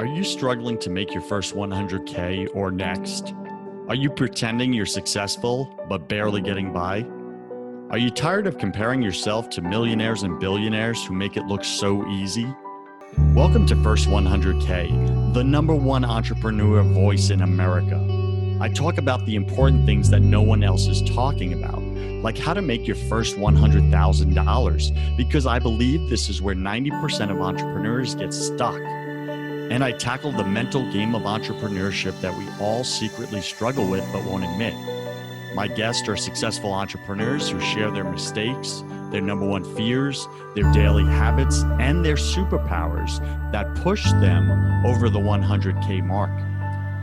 Are you struggling to make your first 100K or next? Are you pretending you're successful but barely getting by? Are you tired of comparing yourself to millionaires and billionaires who make it look so easy? Welcome to First 100K, the #1 entrepreneur voice in America. I talk about the important things that no one else is talking about, like how to make your first $100,000, because I believe this is where 90% of entrepreneurs get stuck. And I tackle the mental game of entrepreneurship that we all secretly struggle with but won't admit. My guests are successful entrepreneurs who share their mistakes, their #1 fears, their daily habits, and their superpowers that push them over the 100K mark.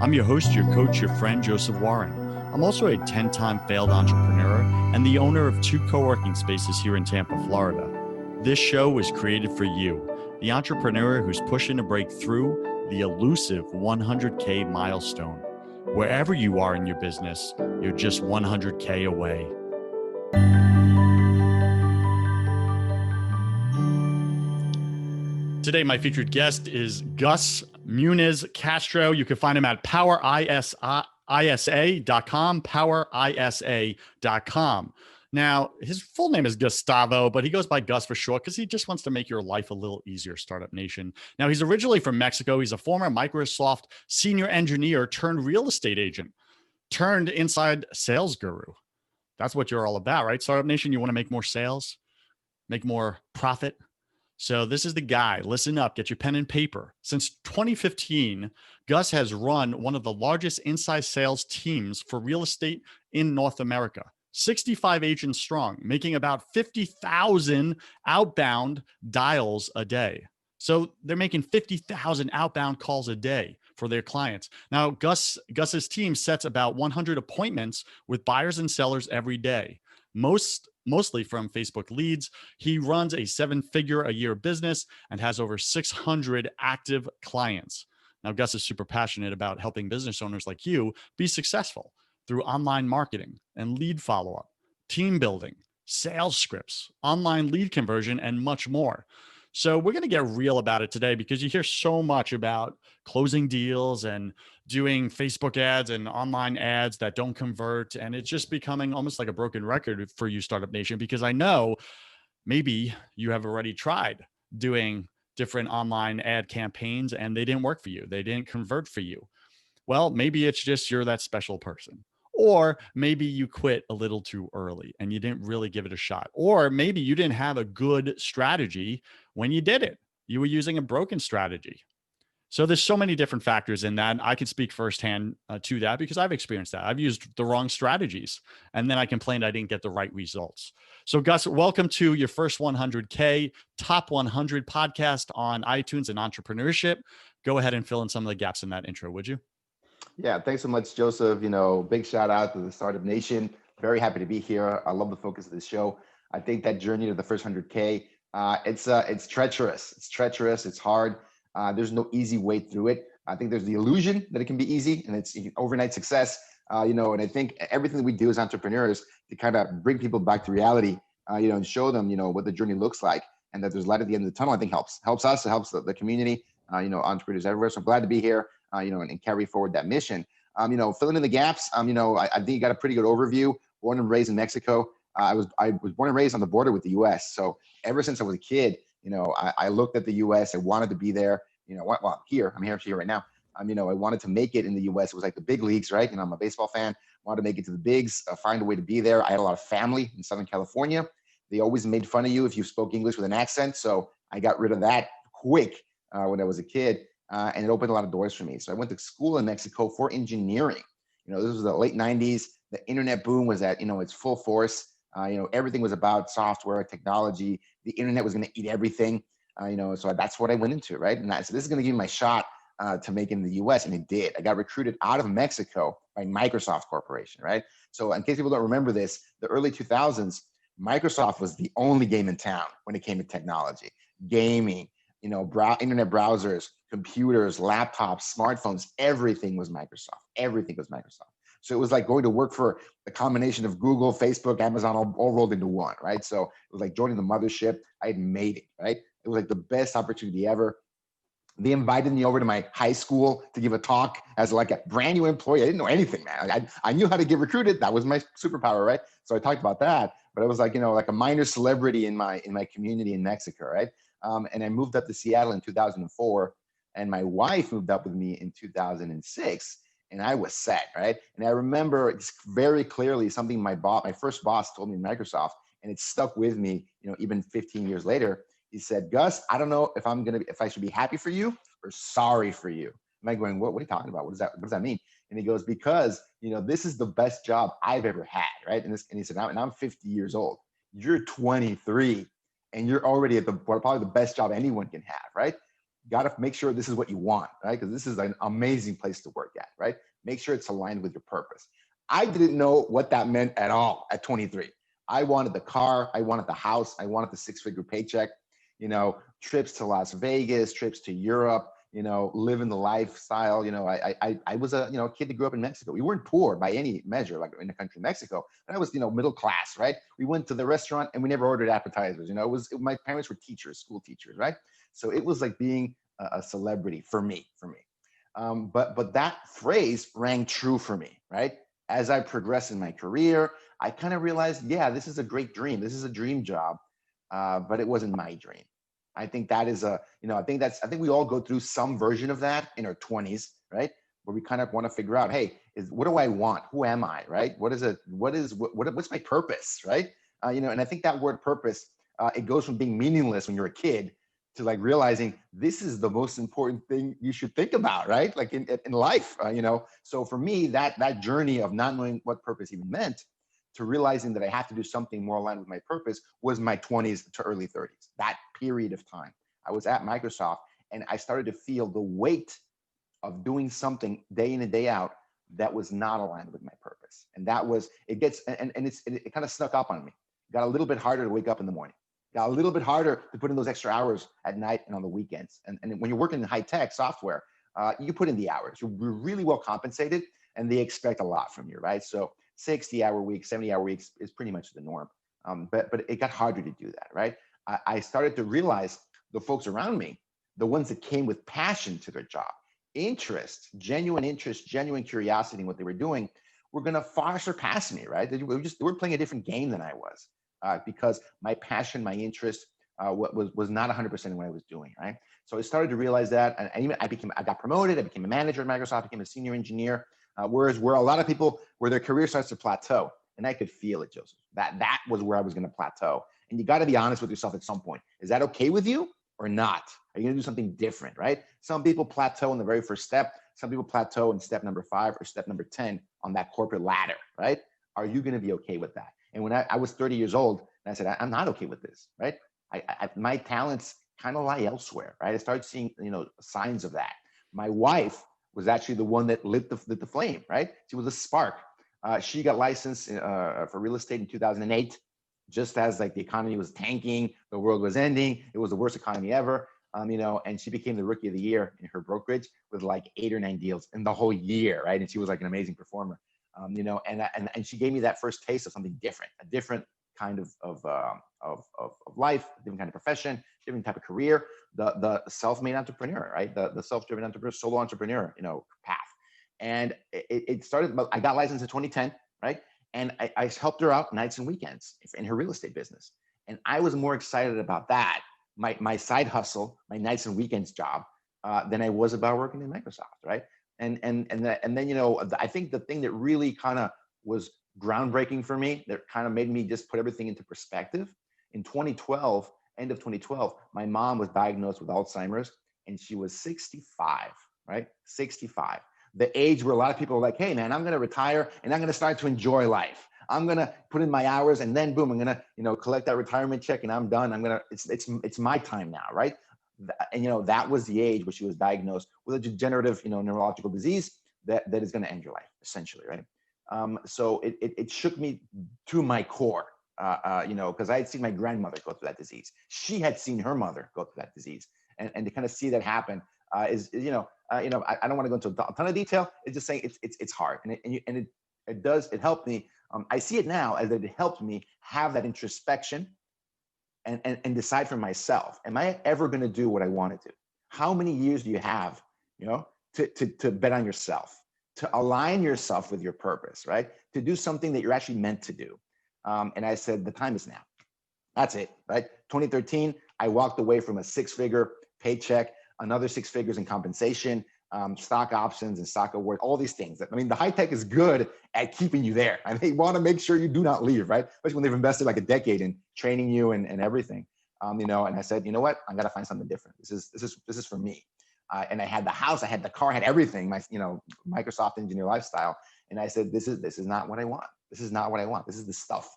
I'm your host, your coach, your friend, Joseph Warren. I'm also a 10-time failed entrepreneur and the owner of 2 co-working spaces here in Tampa, Florida. This show was created for you, the entrepreneur who's pushing to break through the elusive 100K milestone. Wherever you are in your business, you're just 100K away. Today, my featured guest is Gus Munoz Castro. You can find him at powerisa.com, powerisa.com. Now, his full name is Gustavo, but he goes by Gus for short because he just wants to make your life a little easier, Startup Nation. Now, he's originally from Mexico. He's a former Microsoft senior engineer turned real estate agent, turned inside sales guru. That's what you're all about, right? Startup Nation, you want to make more sales, make more profit. So this is the guy. Listen up, get your pen and paper. Since 2015, Gus has run one of the largest inside sales teams for real estate in North America. 65 agents strong, making about 50,000 outbound dials a day. So they're making 50,000 outbound calls a day for their clients. Now, Gus's team sets about 100 appointments with buyers and sellers every day, mostly from Facebook leads. He runs a 7-figure-a-year business and has over 600 active clients. Now, Gus is super passionate about helping business owners like you be successful through online marketing and lead follow-up, team building, sales scripts, online lead conversion, and much more. So we're going to get real about it today because you hear so much about closing deals and doing Facebook ads and online ads that don't convert. And it's just becoming almost like a broken record for you, Startup Nation, because I know maybe you have already tried doing different online ad campaigns and they didn't work for you. They didn't convert for you. Well, maybe it's just you're that special person. Or maybe you quit a little too early and you didn't really give it a shot. Or maybe you didn't have a good strategy when you did it. You were using a broken strategy. So there's so many different factors in that. I can speak firsthand to that because I've experienced that. I've used the wrong strategies and then I complained I didn't get the right results. So Gus, welcome to your first 100K Top 100 podcast on iTunes and entrepreneurship. Go ahead and fill in some of the gaps in that intro, would you? Yeah, thanks so much, Joseph. Big shout out to the Startup Nation. Very happy to be here. I love the focus of this show. I think that journey to the first 100K, it's treacherous. It's treacherous. It's hard. There's no easy way through it. I think there's the illusion that it can be easy and it's overnight success. And I think everything that we do as entrepreneurs to kind of bring people back to reality, and show them, what the journey looks like and that there's light at the end of the tunnel, I think helps us. It helps the community, entrepreneurs everywhere. So I'm glad to be here. And carry forward that mission. Filling in the gaps. I think you got a pretty good overview. Born and raised in Mexico. I was born and raised on the border with the U.S. So ever since I was a kid, I looked at the U.S. I wanted to be there. Well, I'm here right now. I wanted to make it in the U.S. It was like the big leagues, right? I'm a baseball fan. Wanted to make it to the bigs. Find a way to be there. I had a lot of family in Southern California. They always made fun of you if you spoke English with an accent. So I got rid of that quick when I was a kid. And it opened a lot of doors for me. So I went to school in Mexico for engineering. This was the late 90s. The internet boom was at, its full force. Everything was about software, technology. The internet was going to eat everything. So that's what I went into, right? And so this is going to give me my shot to make it in the US. And it did. I got recruited out of Mexico by Microsoft Corporation, right? So in case people don't remember this, the early 2000s, Microsoft was the only game in town when it came to technology, gaming, internet browsers, computers, laptops, smartphones, everything was Microsoft. Everything was Microsoft. So it was like going to work for the combination of Google, Facebook, Amazon, all rolled into one, right? So it was like joining the mothership. I had made it, right? It was like the best opportunity ever. They invited me over to my high school to give a talk as like a brand new employee. I didn't know anything, man. I knew how to get recruited. That was my superpower, right? So I talked about that, but I was like, like a minor celebrity in my community in Mexico, right? And I moved up to Seattle in 2004, and my wife moved up with me in 2006, and I was set, right? And I remember it's very clearly something my first boss told me in Microsoft, and it stuck with me, even 15 years later. He said, Gus, I don't know if I should be happy for you or sorry for you. I'm like going, what are you talking about? What does that mean? And he goes, because, this is the best job I've ever had, right? And he said, and I'm 50 years old. You're 23 and you're already at probably the best job anyone can have, right? Got to make sure this is what you want, right? Because this is an amazing place to work at, right? Make sure it's aligned with your purpose. I didn't know what that meant at all at 23. I wanted the car. I wanted the house. I wanted the six-figure paycheck. Trips to Las Vegas, trips to Europe, living the lifestyle. I was a kid that grew up in Mexico. We weren't poor by any measure, like in the country of Mexico, but I was, middle class, right? We went to the restaurant and we never ordered appetizers. My parents were teachers, school teachers, right? So it was like being a celebrity for me. But that phrase rang true for me, right? As I progressed in my career, I kind of realized, yeah, this is a great dream. This is a dream job, but it wasn't my dream. I think that is I think we all go through some version of that in our 20s, right? Where we kind of want to figure out, hey, what do I want? Who am I, right? What's my purpose, right? And I think that word purpose, it goes from being meaningless when you're a kid to like realizing this is the most important thing you should think about, right? Like in life, So for me, that journey of not knowing what purpose even meant to realizing that I have to do something more aligned with my purpose was my 20s to early 30s, that period of time. I was at Microsoft and I started to feel the weight of doing something day in and day out that was not aligned with my purpose. And that was, it kind of snuck up on me. It got a little bit harder to wake up in the morning. Got a little bit harder to put in those extra hours at night and on the weekends. And when you're working in high tech software, you put in the hours. You're really well compensated and they expect a lot from you, right? So 60-hour weeks, 70-hour weeks is pretty much the norm. But it got harder to do that, right? I started to realize the folks around me, the ones that came with passion to their job, interest, genuine curiosity in what they were doing, were going to far surpass me, right? They were playing a different game than I was because my passion, my interest was not 100% in what I was doing, right? So I started to realize that, and I got promoted. I became a manager at Microsoft, became a senior engineer. Whereas where a lot of people, where their career starts to plateau, and I could feel it, Joseph, that was where I was going to plateau. And you got to be honest with yourself at some point. Is that okay with you or not? Are you going to do something different, right? Some people plateau in the very first step. Some people plateau in step number 5 or step number 10 on that corporate ladder, right? Are you going to be okay with that? And when I was 30 years old, and I said, I'm not okay with this, right? My talents kind of lie elsewhere, right? I started seeing, signs of that. My wife was actually the one that lit the flame, right? She was a spark. She got licensed for real estate in 2008, just as like the economy was tanking, the world was ending. It was the worst economy ever, and she became the rookie of the year in her brokerage with like 8 or 9 deals in the whole year, right? And she was like an amazing performer, and she gave me that first taste of something different, a different kind of life, different kind of profession, different type of career, the self-made entrepreneur, right? The self-driven entrepreneur, solo entrepreneur, path. And it started, I got licensed in 2010, right? And I helped her out nights and weekends in her real estate business. And I was more excited about that, my side hustle, my nights and weekends job, than I was about working in Microsoft, right? And then, I think the thing that really kind of was groundbreaking for me, that kind of made me just put everything into perspective. In 2012, end of 2012, my mom was diagnosed with Alzheimer's and she was 65, right? 65. The age where a lot of people are like, hey man, I'm going to retire and I'm going to start to enjoy life. I'm going to put in my hours and then boom, I'm going to, collect that retirement check and I'm done. It's my time now, right? And, that was the age where she was diagnosed with a degenerative, neurological disease that is going to end your life, essentially, right? So it shook me to my core, because I had seen my grandmother go through that disease. She had seen her mother go through that disease, and to kind of see that happen I don't want to go into a ton of detail. It's just saying it's hard, and it helped me. I see it now as that it helped me have that introspection and decide for myself, am I ever going to do what I want to do? How many years do you have, you know, to bet on yourself, to align yourself with your purpose, right? To do something that you're actually meant to do. And I said, the time is now. That's it, right? 2013, I walked away from a six-figure paycheck, another six figures in compensation, stock options and stock awards, all these things. I mean, the high tech is good at keeping you there, and they want to make sure you do not leave, right? Especially when they've invested like a decade in training you and everything. You know, and I said, you know what? I'm gonna find something different. This is for me. And I had the house, I had the car, I had everything. My, you know, Microsoft engineer lifestyle. And I said, this is not what I want. This is not what I want. This is the stuff.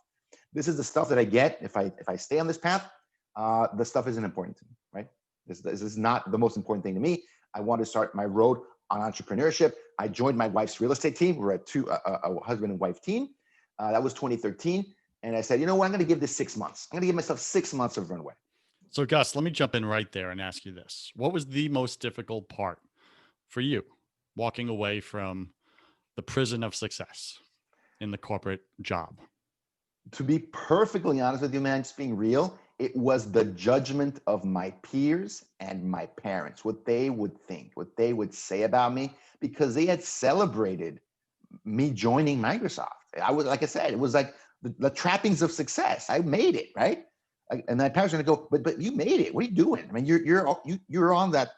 This is the stuff that I get if I stay on this path. The stuff isn't important to me, right? This is not the most important thing to me. I want to start my road on entrepreneurship. I joined my wife's real estate team. We're a husband and wife team. That was 2013. And I said, you know what? I'm going to give this 6 months. I'm going to give myself 6 months of runway. So Gus, let me jump in right there and ask you this. What was the most difficult part for you walking away from the prison of success in the corporate job? To be perfectly honest with you, man, just being real, it was the judgment of my peers and my parents, what they would think, what they would say about me, because they had celebrated me joining Microsoft. I was, like I said, it was like the trappings of success. I made it, right? And my parents are gonna go, but you made it. What are you doing? I mean, you're on that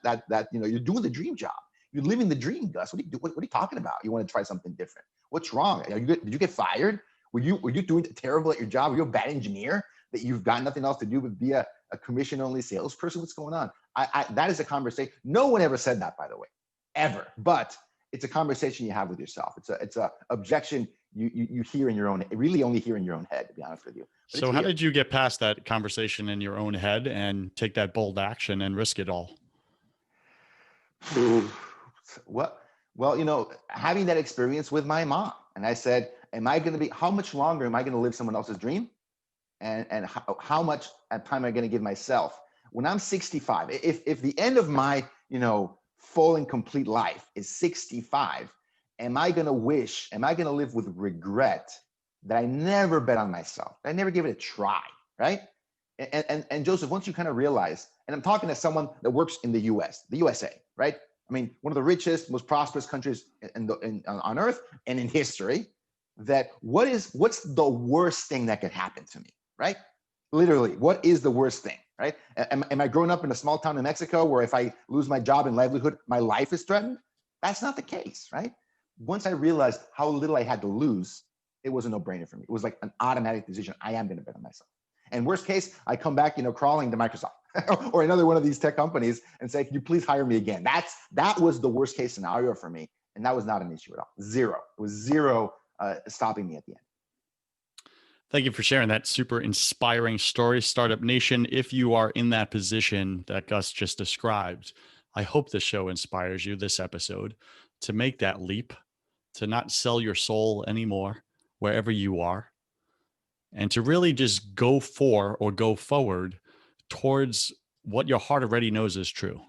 you know, you're doing the dream job. You're living the dream, Gus. What are you talking about? You want to try something different? What's wrong? Did you get fired? Were you doing terrible at your job? Were you a bad engineer that you've got nothing else to do but be a commission-only salesperson? What's going on? That is a conversation. No one ever said that, by the way, ever. But it's a conversation you have with yourself. It's a objection you hear in your own, really only hear in your own head, to be honest with you. But so how did you get past that conversation in your own head and take that bold action and risk it all? Well, you know, having that experience with my mom, and I said, how much longer am I going to live someone else's dream? And how much time am I going to give myself? When I'm 65, if the end of my, you know, full and complete life is 65, am I going to live with regret that I never bet on myself? I never gave it a try, right? And Joseph, once you kind of realize, and I'm talking to someone that works in the USA, right? I mean, one of the richest, most prosperous countries on earth and in history, that what's the worst thing that could happen to me, right? Literally, what is the worst thing, right? Am I growing up in a small town in Mexico where if I lose my job and livelihood, my life is threatened? That's not the case, right? Once I realized how little I had to lose, it was a no-brainer for me. It was like an automatic decision. I am going to bet on myself. And worst case, I come back, you know, crawling to Microsoft or another one of these tech companies and say, can you please hire me again? That was the worst case scenario for me. And that was not an issue at all. Zero. It was zero stopping me at the end. Thank you for sharing that super inspiring story, Startup Nation. If you are in that position that Gus just described, I hope this show inspires you, this episode, to make that leap, to not sell your soul anymore wherever you are, and to really just go forward towards what your heart already knows is true.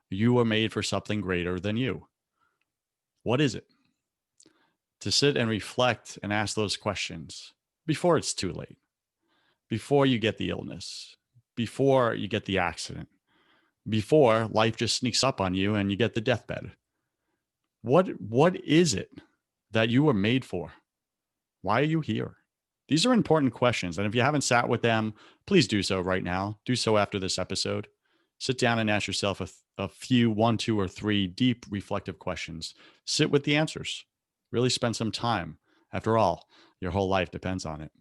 You are made for something greater than you. What is it? To sit and reflect and ask those questions before it's too late, before you get the illness, before you get the accident, before life just sneaks up on you and you get the deathbed. What is it that you were made for? Why are you here? These are important questions. And if you haven't sat with them, please do so right now. Do so after this episode. Sit down and ask yourself a few, 1, 2, or 3 deep reflective questions. Sit with the answers. Really spend some time. After all, your whole life depends on it.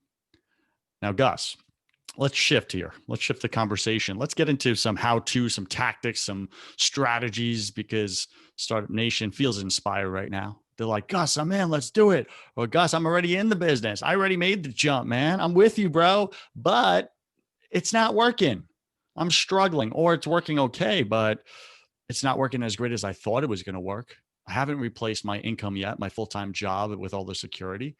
Now, Gus, let's shift here. Let's shift the conversation. Let's get into some how-to, some tactics, some strategies, because Startup Nation feels inspired right now. They're like, Gus, I'm in, let's do it. Or Gus, I'm already in the business. I already made the jump, man. I'm with you, bro. But it's not working. I'm struggling, or it's working okay, but it's not working as great as I thought it was going to work. I haven't replaced my income yet, my full-time job with all the security.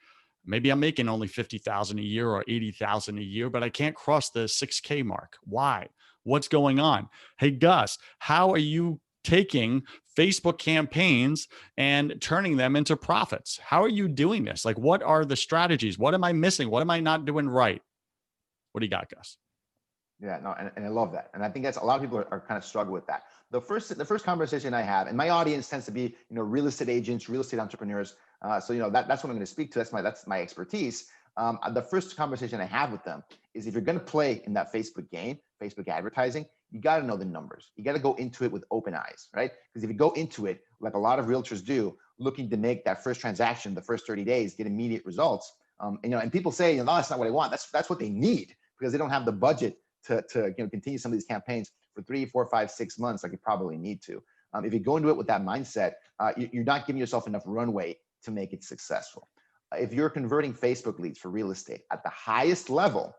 Maybe I'm making only 50,000 a year or 80,000 a year, but I can't cross the 6K mark. Why? What's going on? Hey, Gus, how are you taking Facebook campaigns and turning them into profits? How are you doing this? Like, what are the strategies? What am I missing? What am I not doing right? What do you got, Gus? Yeah, no, and I love that. And I think that's a lot of people are kind of struggle with that. The first conversation I have, and my audience tends to be, real estate agents, real estate entrepreneurs. So that's what I'm going to speak to. That's my expertise. The first conversation I have with them is, if you're going to play in that Facebook game, Facebook advertising, you got to know the numbers. You got to go into it with open eyes, right? Because if you go into it like a lot of realtors do, looking to make that first transaction, the first 30 days, get immediate results, and people say, no, that's not what I want. That's what they need, because they don't have the budget to continue some of these campaigns for 3, 4, 5, 6 months like you probably need to. If you go into it with that mindset, you're not giving yourself enough runway to make it successful. If you're converting Facebook leads for real estate at the highest level,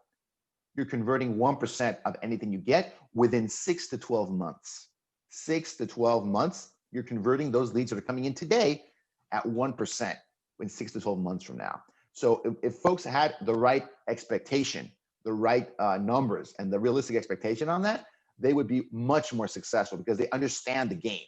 you're converting 1% of anything you get within 6 to 12 months. 6 to 12 months, you're converting those leads that are coming in today at 1% in 6 to 12 months from now. So if folks had the right expectation, the right numbers, and the realistic expectation on that, they would be much more successful, because they understand the game.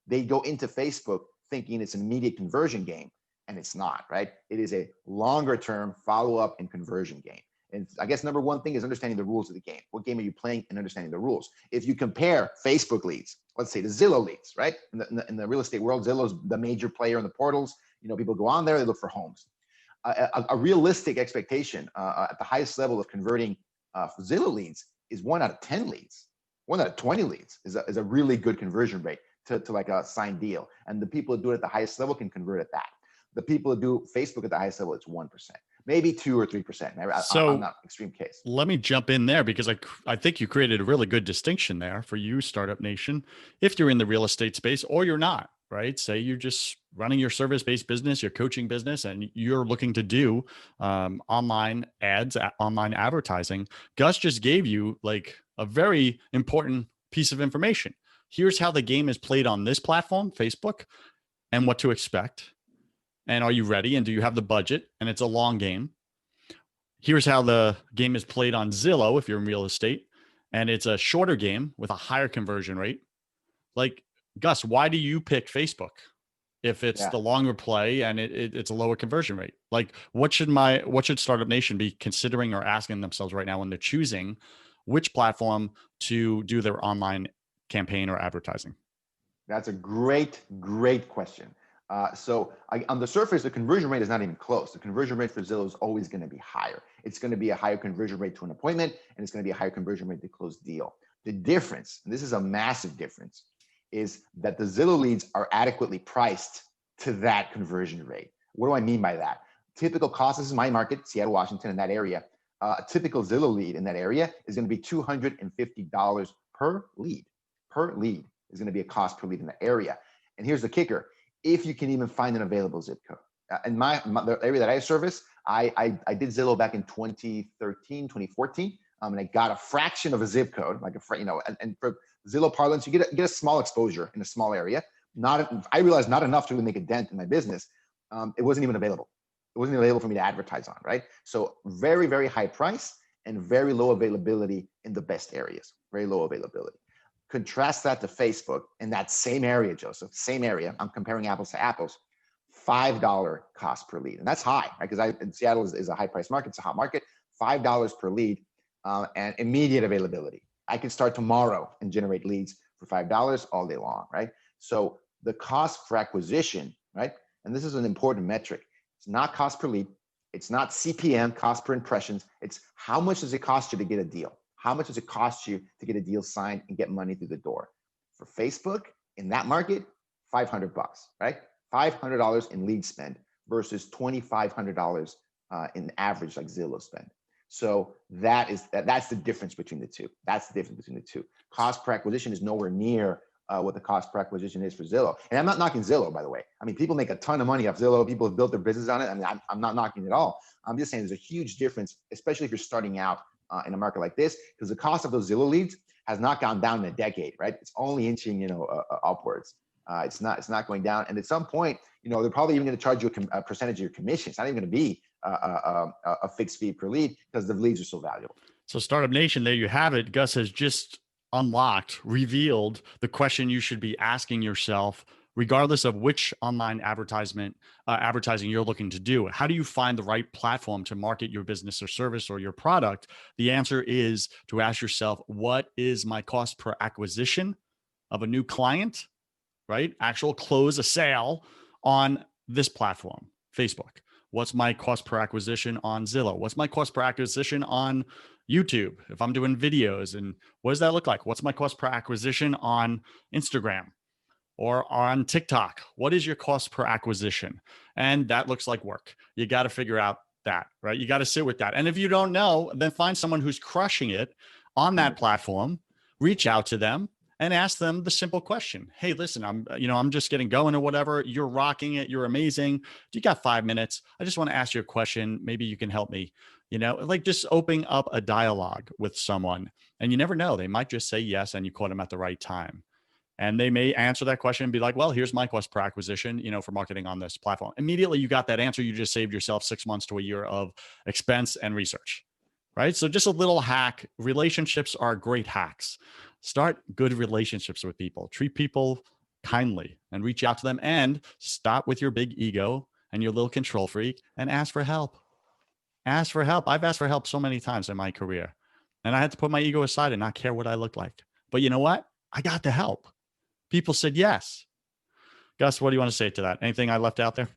They go into Facebook thinking it's an immediate conversion game, and it's not, right? It is a longer term follow-up and conversion game. And I guess number one thing is understanding the rules of the game. What game are you playing, and understanding the rules? If you compare Facebook leads, let's say the Zillow leads, right? In the real estate world, Zillow's the major player in the portals. People go on there, they look for homes. A realistic expectation at the highest level of converting Zillow leads is 1 out of 10 leads. 1 out of 20 leads is a really good conversion rate to like a signed deal. And the people that do it at the highest level can convert at that. The people that do Facebook at the highest level, it's 1%, maybe 2 or 3%. I'm not extreme case. Let me jump in there, because I think you created a really good distinction there for you, Startup Nation. If you're in the real estate space or you're not, right? Say you're just running your service-based business, your coaching business, and you're looking to do online ads, online advertising. Gus just gave you like a very important piece of information. Here's how the game is played on this platform, Facebook, and what to expect. And are you ready? And do you have the budget? And it's a long game. Here's how the game is played on Zillow if you're in real estate, and it's a shorter game with a higher conversion rate. Like, Gus, why do you pick Facebook if it's the longer play and it's a lower conversion rate? Like, what should Startup Nation be considering or asking themselves right now when they're choosing which platform to do their online campaign or advertising? That's a great question. On the surface, the conversion rate is not even close. The conversion rate for Zillow is always going to be higher. It's going to be a higher conversion rate to an appointment, and it's going to be a higher conversion rate to close deal. The difference, and this is a massive difference, is that the Zillow leads are adequately priced to that conversion rate. What do I mean by that? Typical cost, this is my market, Seattle, Washington, in that area. A typical Zillow lead in that area is going to be $250 per lead. Per lead is going to be a cost per lead in the area. And here's the kicker. If you can even find an available zip code. In the area that I service, I did Zillow back in 2013, 2014, and I got a fraction of a zip code, and for Zillow parlance, you get a small exposure in a small area. I realized not enough to really make a dent in my business. It wasn't even available. It wasn't available for me to advertise on, right? So very, very high price and very low availability in the best areas, very low availability. Contrast that to Facebook in that same area, Joseph, same area. I'm comparing apples to apples. $5 cost per lead. And that's high, right? Because Seattle is a high price market. It's a hot market. $5 per lead and immediate availability. I can start tomorrow and generate leads for $5 all day long, right? So the cost per acquisition, right? And this is an important metric. It's not cost per lead. It's not CPM, cost per impressions. It's how much does it cost you to get a deal? How much does it cost you to get a deal signed and get money through the door? For Facebook, in that market, $500, right? $500 in lead spend versus $2,500 in average like Zillow spend. So that's the difference between the two. That's the difference between the two. Cost per acquisition is nowhere near what the cost per acquisition is for Zillow. And I'm not knocking Zillow, by the way. I mean, people make a ton of money off Zillow. People have built their business on it. I mean, I'm not knocking it at all. I'm just saying there's a huge difference, especially if you're starting out in a market like this, because the cost of those Zillow leads has not gone down in a decade, right? It's only inching, upwards. It's not going down. And at some point, they're probably even going to charge you a percentage of your commission. It's not even going to be a fixed fee per lead because the leads are so valuable. So Startup Nation, there you have it. Gus has just revealed the question you should be asking yourself regardless of which online advertising you're looking to do. How do you find the right platform to market your business or service or your product? The answer is to ask yourself, what is my cost per acquisition of a new client, right? Actual close a sale on this platform, Facebook. What's my cost per acquisition on Zillow? What's my cost per acquisition on YouTube if I'm doing videos? And what does that look like? What's my cost per acquisition on Instagram or on TikTok? What is your cost per acquisition? And that looks like work. You got to figure out that, right? You got to sit with that. And if you don't know, then find someone who's crushing it on that platform, reach out to them and ask them the simple question. Hey, listen, I'm just getting going or whatever. You're rocking it. You're amazing. Do you got 5 minutes? I just want to ask you a question. Maybe you can help me, like just opening up a dialogue with someone. And you never know, they might just say yes and you caught them at the right time. And they may answer that question and be like, well, here's my cost per acquisition, for marketing on this platform. Immediately you got that answer. You just saved yourself 6 months to a year of expense and research, right? So just a little hack. Relationships are great hacks. Start good relationships with people. Treat people kindly and reach out to them, and stop with your big ego and your little control freak and ask for help. Ask for help. I've asked for help so many times in my career, and I had to put my ego aside and not care what I looked like. But you know what? I got the help. People said yes. Gus, what do you want to say to that? Anything I left out there?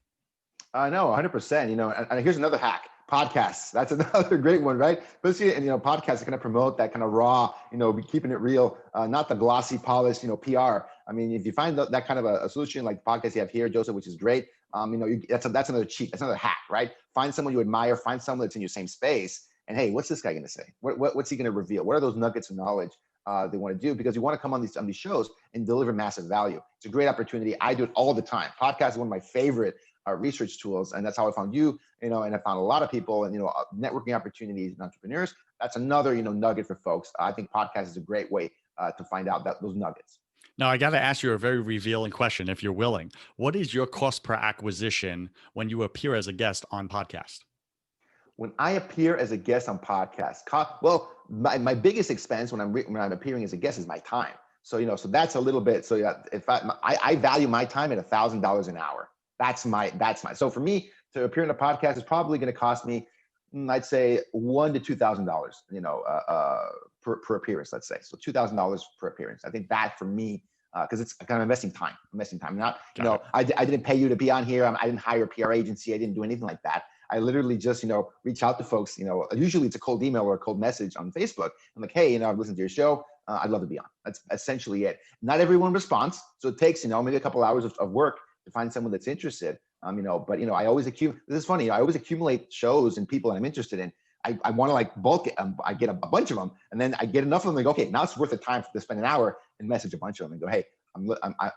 No, 100%. And here's another hack. Podcasts. That's another great one, right? Especially, podcasts are going to promote that kind of raw, be keeping it real, not the glossy, polished, PR. I mean, if you find that kind of a solution like the podcast you have here, Joseph, which is great, that's another hack, right? Find someone you admire, find someone that's in your same space, and hey, what's this guy going to say? What's he going to reveal? What are those nuggets of knowledge they want to do? Because you want to come on these shows and deliver massive value. It's a great opportunity. I do it all the time. Podcast is one of my favorite research tools, and that's how I found you. And I found a lot of people, and networking opportunities and entrepreneurs. That's another nugget for folks. I think podcast is a great way to find out those nuggets. Now, I got to ask you a very revealing question, if you're willing. What is your cost per acquisition when you appear as a guest on podcast? When I appear as a guest on podcast, well, my biggest expense when I'm appearing as a guest is my time. So so that's a little bit. So yeah, if I value my time at $1,000 an hour. That's my. So for me to appear in a podcast is probably going to cost me, I'd say $1,000 to $2,000, per appearance. Let's say so $2,000 per appearance. I think that for me, because it's kind of investing time. Not I didn't pay you to be on here. I didn't hire a PR agency. I didn't do anything like that. I literally just reach out to folks. Usually it's a cold email or a cold message on Facebook. I'm like, hey, I've listened to your show. I'd love to be on. That's essentially it. Not everyone responds, so it takes maybe a couple hours of work to find someone that's interested. But I always accumulate. This is funny. I always accumulate shows and people that I'm interested in. I want to like bulk it. I get a bunch of them, and then I get enough of them. Like, okay, now it's worth the time to spend an hour and message a bunch of them and go, hey,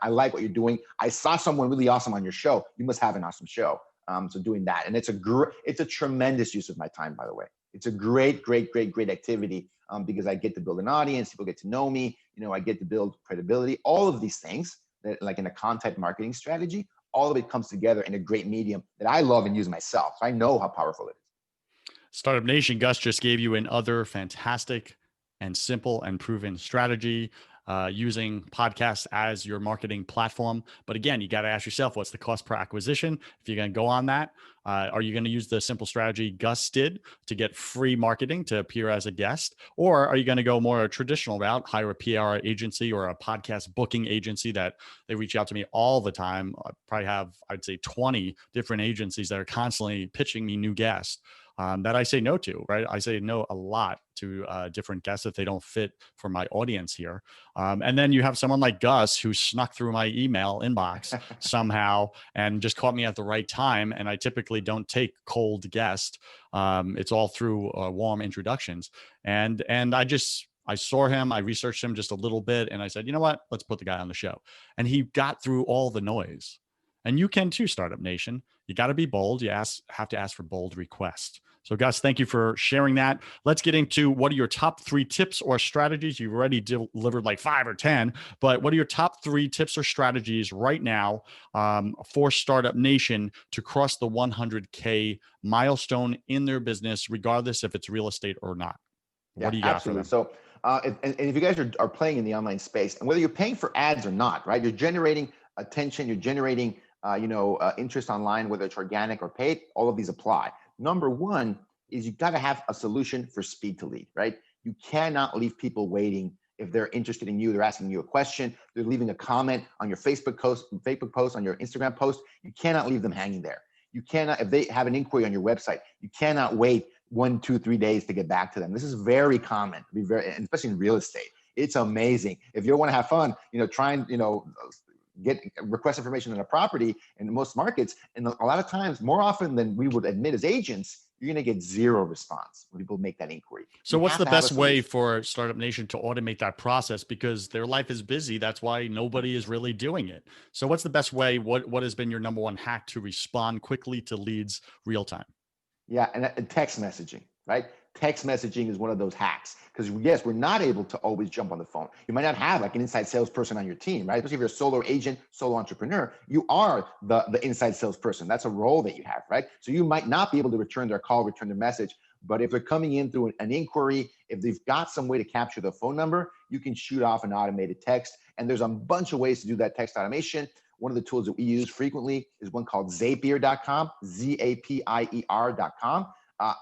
I like what you're doing. I saw someone really awesome on your show. You must have an awesome show. So doing that, and it's a tremendous use of my time, by the way. It's a great activity because I get to build an audience. People get to know me. I get to build credibility. All of these things that, like in a content marketing strategy, all of it comes together in a great medium that I love and use myself. So I know how powerful it is. Startup Nation, Gus just gave you another fantastic and simple and proven strategy using podcasts as your marketing platform. But again, you got to ask yourself, what's the cost per acquisition? If you're going to go on that, are you going to use the simple strategy Gus did to get free marketing to appear as a guest? Or are you going to go more a traditional route, hire a PR agency or a podcast booking agency that they reach out to me all the time? I probably have, I'd say 20 different agencies that are constantly pitching me new guests. That I say no to, right? I say no a lot to different guests if they don't fit for my audience here. And then you have someone like Gus who snuck through my email inbox somehow and just caught me at the right time. And I typically don't take cold guests. It's all through warm introductions. And I saw him, I researched him just a little bit, and I said, you know what? Let's put the guy on the show. And he got through all the noise. And you can too, Startup Nation. You got to be bold. You have to ask for bold requests. So Gus, thank you for sharing that. Let's get into what are your top 3 tips or strategies. You've already delivered like 5 or 10, but what are your top 3 tips or strategies right now for Startup Nation to cross the 100K milestone in their business, regardless if it's real estate or not? What do you got absolutely. for them? So, and if you guys are playing in the online space, and whether you're paying for ads or not, right? You're generating attention, you're generating, interest online, whether it's organic or paid, all of these apply. Number one is you've got to have a solution for speed to lead, right? You cannot leave people waiting. If they're interested in you, they're asking you a question, they're leaving a comment on your Facebook post, on your Instagram post, you cannot leave them hanging there. You cannot, if they have an inquiry on your website, you cannot wait 1, 2, 3 days to get back to them. This is very common, especially in real estate. It's amazing. If you want to have fun, try and, get request information on a property in most markets. And a lot of times, more often than we would admit as agents, you're going to get zero response when people make that inquiry. So what's the best way for Startup Nation to automate that process? Because their life is busy. That's why nobody is really doing it. So what's the best way? What has been your number one hack to respond quickly to leads real time? Yeah, and text messaging, right? Text messaging is one of those hacks because yes, we're not able to always jump on the phone. You might not have like an inside salesperson on your team, right? Especially if you're a solo agent, solo entrepreneur, you are the inside salesperson. That's a role that you have, right? So you might not be able to return their call, return their message, but if they're coming in through an inquiry, if they've got some way to capture the phone number, you can shoot off an automated text. And there's a bunch of ways to do that text automation. One of the tools that we use frequently is one called Zapier.com, Zapier.com.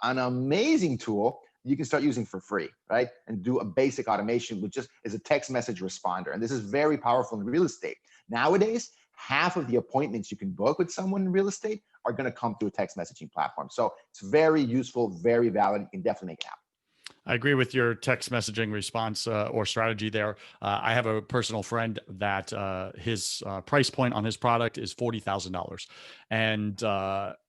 An amazing tool you can start using for free, right? And do a basic automation with just as a text message responder. And this is very powerful in real estate. Nowadays, half of the appointments you can book with someone in real estate are going to come through a text messaging platform. So it's very useful, very valid. You can definitely make it happen. I agree with your text messaging response or strategy there. I have a personal friend that his price point on his product is $40,000. And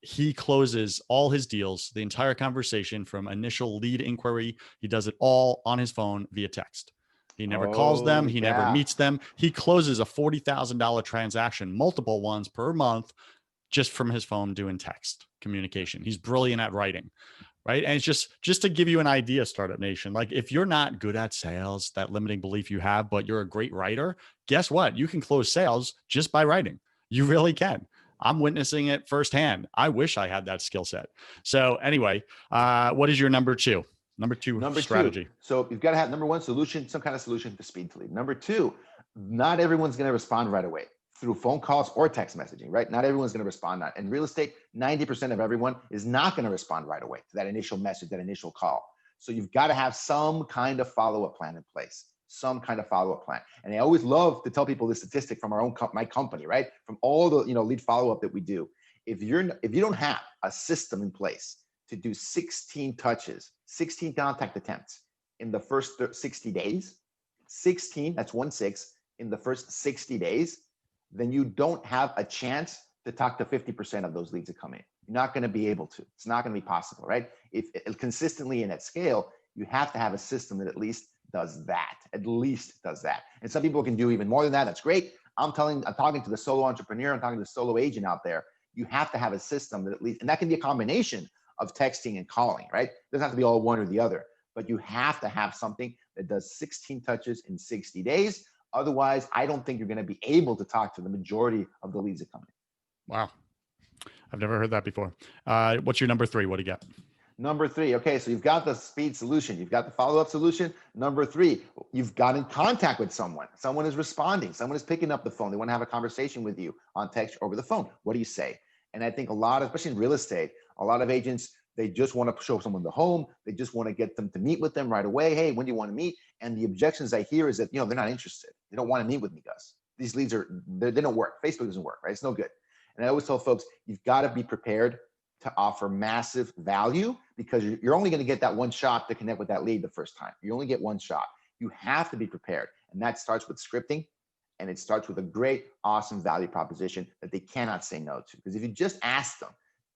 he closes all his deals, the entire conversation from initial lead inquiry. He does it all on his phone via text. He never calls them. He never meets them. He closes a $40,000 transaction, multiple ones per month, just from his phone doing text communication. He's brilliant at writing. Right. And it's just to give you an idea, Startup Nation, like if you're not good at sales, that limiting belief you have, but you're a great writer, guess what? You can close sales just by writing. You really can. I'm witnessing it firsthand. I wish I had that skill set. So anyway, what is your number two? Number two strategy. So you've got to have number one solution, some kind of solution to speed to lead. Number two, not everyone's going to respond right away through phone calls or text messaging, right? Not everyone's going to respond. In real estate, 90% of everyone is not going to respond right away to that initial message, that initial call. So you've got to have some kind of follow-up plan in place, some kind of follow-up plan. And I always love to tell people this statistic from my company, right? From all the lead follow-up that we do. If you don't have a system in place to do 16 touches, 16 contact attempts in the first 60 days, 16, that's 1/6 in the first 60 days, then you don't have a chance to talk to 50% of those leads that come in. You're not going to be able to. It's not going to be possible, right? If consistently and at scale, you have to have a system that at least does that. At least does that. And some people can do even more than that. That's great. I'm talking to the solo entrepreneur. I'm talking to the solo agent out there. You have to have a system that at least, and that can be a combination of texting and calling, right? It doesn't have to be all one or the other, but you have to have something that does 16 touches in 60 days. Otherwise, I don't think you're going to be able to talk to the majority of the leads that come in. Wow. I've never heard that before. What's your number three? What do you got? Number three. Okay, so you've got the speed solution. You've got the follow-up solution. Number three, you've got in contact with someone. Someone is responding. Someone is picking up the phone. They want to have a conversation with you on text or over the phone. What do you say? And I think especially in real estate, a lot of agents, they just want to show someone the home. They just want to get them to meet with them right away. Hey, when do you want to meet? And the objections I hear is that, they're not interested. They don't want to meet with me, Gus. These leads they don't work. Facebook doesn't work, right? It's no good. And I always tell folks, you've got to be prepared to offer massive value because you're only going to get that one shot to connect with that lead the first time. You only get one shot. You have to be prepared. And that starts with scripting. And it starts with a great, awesome value proposition that they cannot say no to. Because if you just ask them,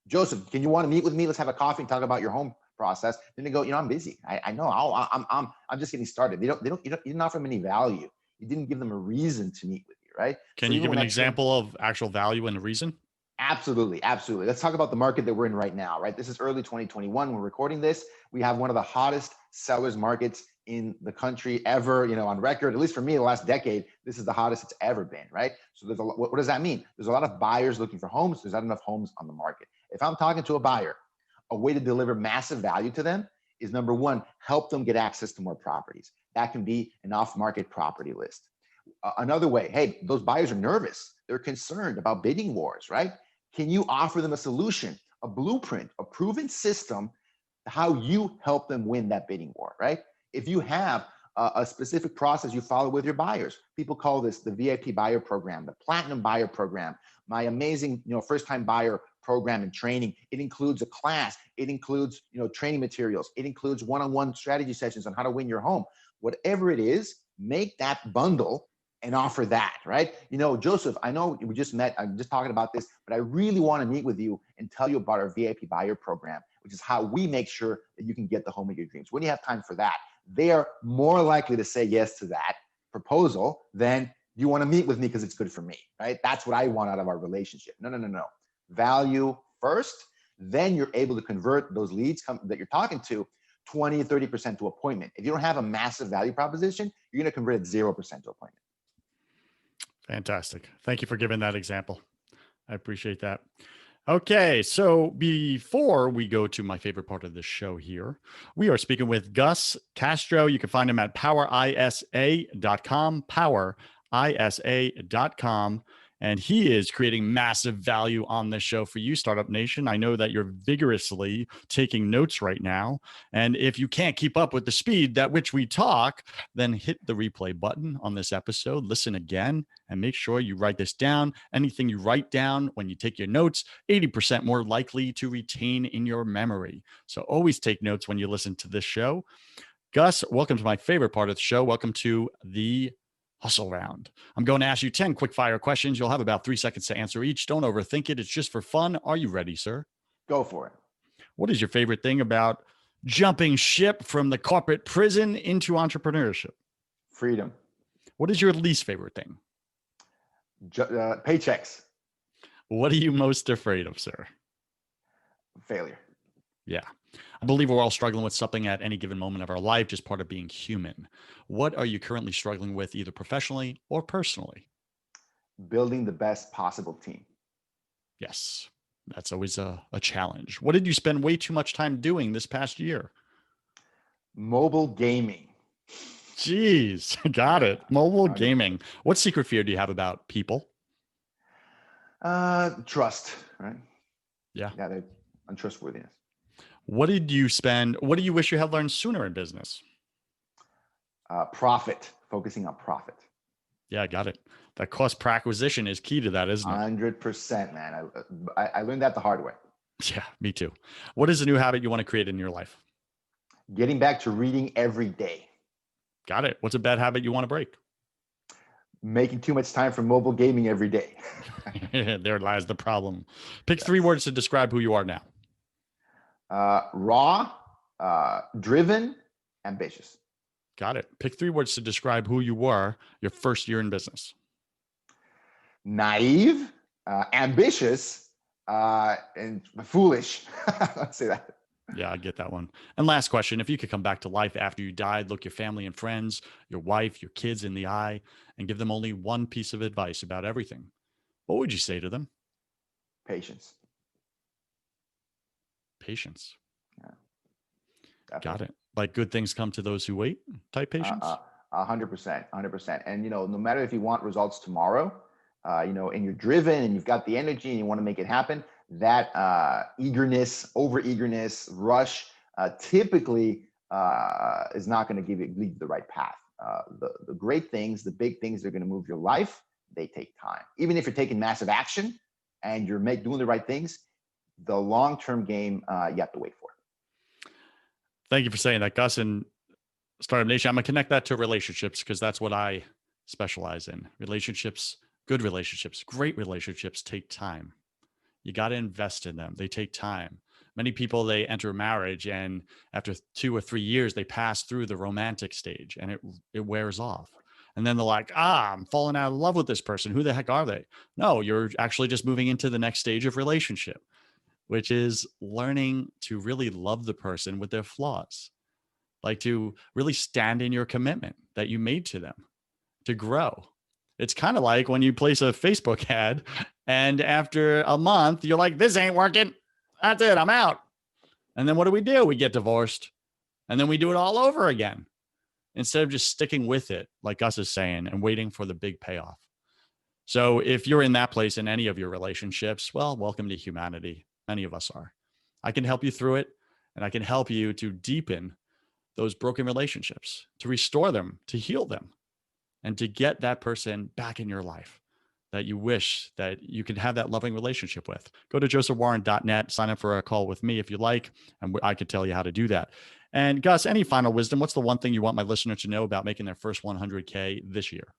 Joseph, can you want to meet with me? Let's have a coffee and talk about your home process. Then they go, I'm busy. I know. I'm just getting started. You didn't offer them any value. You didn't give them a reason to meet with you, right? Can you give an example of actual value and a reason? Absolutely. Let's talk about the market that we're in right now, right? This is early 2021. We're recording this. We have one of the hottest sellers markets in the country ever, on record, at least for me, the last decade, this is the hottest it's ever been, right? So what does that mean? There's a lot of buyers looking for homes. There's not enough homes on the market. If I'm talking to a buyer, a way to deliver massive value to them is number one, help them get access to more properties. That can be an off-market property list. Another way, hey, those buyers are nervous. They're concerned about bidding wars, right? Can you offer them a solution, a blueprint, a proven system, how you help them win that bidding war, right? If you have a specific process you follow with your buyers, people call this the VIP buyer program, the platinum buyer program, my amazing, first time buyer program and training. It includes a class. It includes, training materials. It includes one-on-one strategy sessions on how to win your home. Whatever it is, make that bundle and offer that, right? Joseph, I know we just met, I'm just talking about this, but I really want to meet with you and tell you about our VIP buyer program, which is how we make sure that you can get the home of your dreams. When you have time for that, they are more likely to say yes to that proposal than you want to meet with me because it's good for me, right? That's what I want out of our relationship. No. Value first, then you're able to convert those leads that you're talking to 20, 30% to appointment. If you don't have a massive value proposition, you're going to convert at 0% to appointment. Fantastic. Thank you for giving that example. I appreciate that. Okay, so before we go to my favorite part of the show here, we are speaking with Gus Castro. You can find him at powerisa.com, powerisa.com. And he is creating massive value on this show for you, Startup Nation. I know that you're vigorously taking notes right now. And if you can't keep up with the speed at which we talk, then hit the replay button on this episode, listen again, and make sure you write this down. Anything you write down when you take your notes, 80% more likely to retain in your memory. So always take notes when you listen to this show. Gus, welcome to my favorite part of the show. Welcome to the Hustle Round. I'm going to ask you 10 quick fire questions. You'll have about 3 seconds to answer each. Don't overthink it. It's just for fun. Are you ready, sir? Go for it. What is your favorite thing about jumping ship from the corporate prison into entrepreneurship? Freedom. What is your least favorite thing? Paychecks. What are you most afraid of, sir? Failure. Yeah. I believe we're all struggling with something at any given moment of our life, just part of being human. What are you currently struggling with, either professionally or personally? Building the best possible team. Yes, that's always a challenge. What did you spend way too much time doing this past year? Mobile gaming. Jeez, got it. Mobile gaming. What secret fear do you have about people? Trust, right? Yeah. Yeah, they're untrustworthiness. What do you wish you had learned sooner in business? Profit, focusing on profit. Yeah, I got it. That cost per acquisition is key to that, isn't it? 100%, man. I learned that the hard way. Yeah, me too. What is a new habit you want to create in your life? Getting back to reading every day. Got it. What's a bad habit you want to break? Making too much time for mobile gaming every day. There lies the problem. Pick 3 words to describe who you are now. Raw, driven, ambitious. Got it. Pick 3 words to describe who you were your first year in business. Naive, ambitious, and foolish. Let's say that. Yeah, I get that one. And last question, if you could come back to life after you died, look your family and friends, your wife, your kids in the eye, and give them only one piece of advice about everything, what would you say to them? Patience. Patience. Yeah. Got it. Like good things come to those who wait type patience? 100%. And, no matter if you want results tomorrow, and you're driven and you've got the energy and you want to make it happen, that over eagerness, rush, typically is not going to lead the right path. The great things, the big things that are going to move your life, they take time. Even if you're taking massive action and you're doing the right things, the long-term game, you have to wait for. Thank you for saying that, Gus. And Startup Nation, I'm going to connect that to relationships because that's what I specialize in. Relationships, good relationships, great relationships take time. You got to invest in them. They take time. Many people, they enter marriage and after 2 or 3 years, they pass through the romantic stage and it wears off. And then they're like, I'm falling out of love with this person. Who the heck are they? No, you're actually just moving into the next stage of relationship, which is learning to really love the person with their flaws, like to really stand in your commitment that you made to them, to grow. It's kind of like when you place a Facebook ad and after a month, you're like, this ain't working. That's it. I'm out. And then what do? We get divorced and then we do it all over again. instead of just sticking with it, like Gus is saying, and waiting for the big payoff. So if you're in that place in any of your relationships, well, welcome to humanity. Many of us are. I can help you through it, and I can help you to deepen those broken relationships, to restore them, to heal them, and to get that person back in your life that you wish that you could have that loving relationship with. Go to josephwarren.net, sign up for a call with me if you like, and I could tell you how to do that. And Gus, any final wisdom? What's the one thing you want my listeners to know about making their first 100K this year?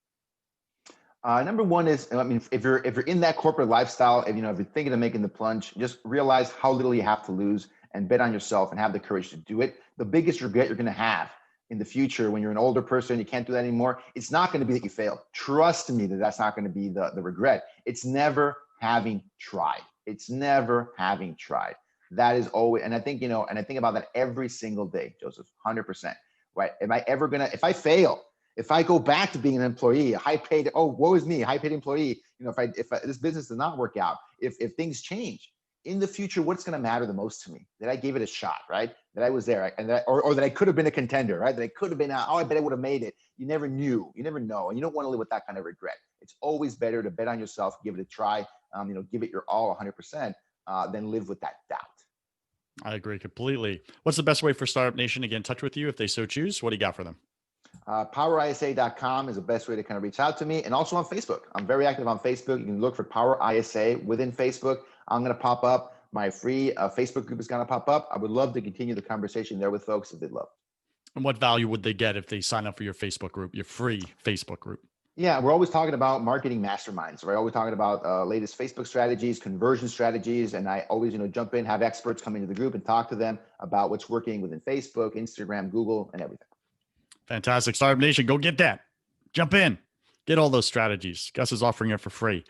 Number one is, I mean, if you're in that corporate lifestyle, if you're thinking of making the plunge, just realize how little you have to lose and bet on yourself and have the courage to do it. The biggest regret you're going to have in the future when you're an older person, you can't do that anymore, it's not going to be that you failed. Trust me that that's not going to be the regret. It's never having tried. It's never having tried. That is always, and I think, and I think about that every single day, Joseph, 100%, right? If I fail, if I go back to being an employee, a high-paid, woe is me, a high-paid employee, if this business does not work out, if things change, in the future, what's going to matter the most to me? That I gave it a shot, right? That I was there, and or that I could have been a contender, right? That I could have been, I bet I would have made it. You never knew, you never know, and you don't want to live with that kind of regret. It's always better to bet on yourself, give it a try, give it your all 100%, than live with that doubt. I agree completely. What's the best way for Startup Nation to get in touch with you if they so choose? What do you got for them? PowerISA.com is the best way to kind of reach out to me, and also on Facebook. I'm very active on Facebook. You can look for Power ISA within Facebook. I'm going to pop up. My free Facebook group is going to pop up. I would love to continue the conversation there with folks if they'd love. And what value would they get if they sign up for your Facebook group, your free Facebook group? Yeah, we're always talking about marketing masterminds. We're always talking about latest Facebook strategies, conversion strategies, and I always, jump in, have experts come into the group and talk to them about what's working within Facebook, Instagram, Google, and everything. Fantastic. Startup Nation, go get that. Jump in. Get all those strategies. Gus is offering it for free.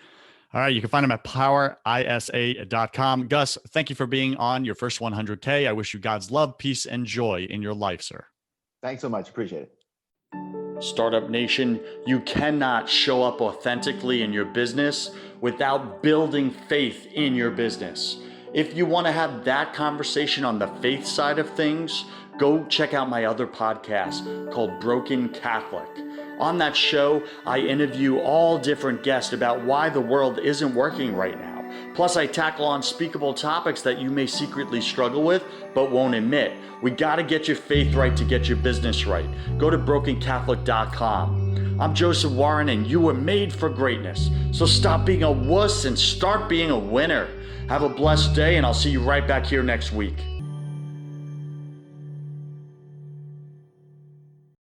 All right. You can find him at powerisa.com. Gus, thank you for being on your first 100K. I wish you God's love, peace, and joy in your life, sir. Thanks so much. Appreciate it. Startup Nation, you cannot show up authentically in your business without building faith in your business. If you want to have that conversation on the faith side of things, go check out my other podcast called Broken Catholic. On that show, I interview all different guests about why the world isn't working right now. Plus, I tackle unspeakable topics that you may secretly struggle with, but won't admit. We got to get your faith right to get your business right. Go to brokencatholic.com. I'm Joseph Warren, and you were made for greatness. So stop being a wuss and start being a winner. Have a blessed day, and I'll see you right back here next week.